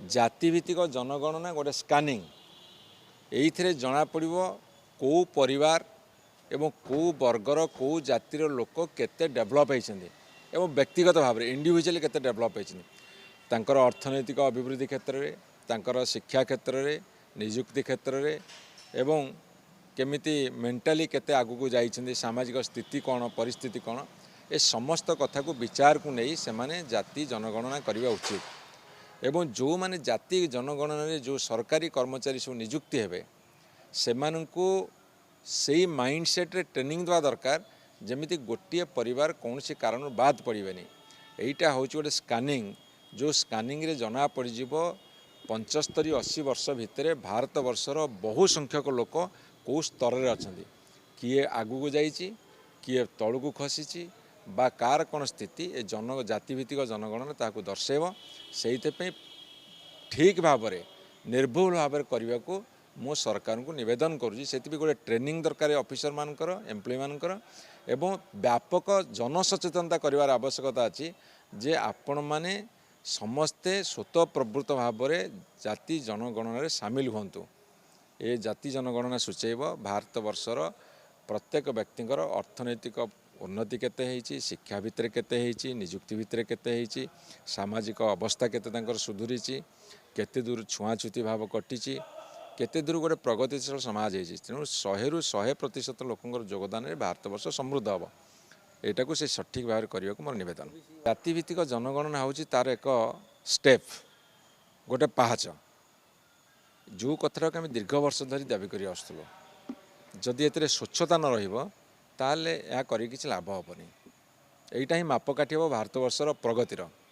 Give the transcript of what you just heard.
जातिभित्तिक जनगणना गोटे स्कानिंग ये जना पड़ो कौ परिवार एवं कौ वर्गर कौ जातिर लोक केते डेभलप होती व्यक्तिगत भाव में इंडिविजुअली केते डेभलप होती अर्थनैतिक अभिवृद्धि क्षेत्र में शिक्षा क्षेत्र में निजुक्ति क्षेत्र में एवं केमिति मेंटाली केते आगु को जाइछन्ति सामाजिक स्थिति कौन परिस्थिति कौन ए समस्त कथा को विचार को नहीं से माने जाति जनगणना करने उचित एवं जो माने जाति जनगणना रे जो सरकारी कर्मचारी सब नियुक्ति हेबे सेमानंकु सेही माइंडसेट रे ट्रेनिंग दवा दरकार जमिति गोटे परिवार कौन से कारण बाद पड़ेनि एटा हूँ गोटे स्कानिंग जो स्कानिंग रे जना पड़िजिवो 75-80 वर्ष भितर भारत वर्षर बहु संख्यक लोक कौ स्तर में अच्छा किए आगू को जाइए किए तलू को खसी बा कार कौन स्थिति ए जन जातिभित्तिक जनगणना ताकू दर्शेब से ठीक भाव में निर्भुल भाव में करने को मो सरकार को निवेदन करुँची से गोटे ट्रेनिंग दरकार ऑफिसर मानकर एम्प्लॉय मानकर एवं व्यापक जनसचेतनता करार आवश्यकता अच्छी जे आपण माने समस्ते स्वतः प्रवृत्त भाव में जाति जनगणना सामिल हूँ ए जाति जनगणना सूचेब भारत वर्षर प्रत्येक व्यक्तिंकर अर्थनैतिक उन्नति केते होईची शिक्षा भितर केते होईची निजुक्ति भितर केते होईची सामाजिक अवस्था केते सुधुरीची केते दूर छुआछुती भाव कटिची केते दूर गोटे प्रगतिशील समाज होईची तेणु 100% लोकंर योगदान रे भारत वर्ष समृद्ध हम एटा को से सठिक भाव करने को मोर निवेदन जातिभित्तिक जनगणना होची तार एक स्टेप गोटे पाहाच जो कथा आम दीर्घ वर्ष धरी दाबी कर आसुलु जदि एते स्वच्छता न रहिबो ताले या करी किछि लाभ हेबनी एइटा ही मापकाठी हो भारत वर्षर प्रगतिर।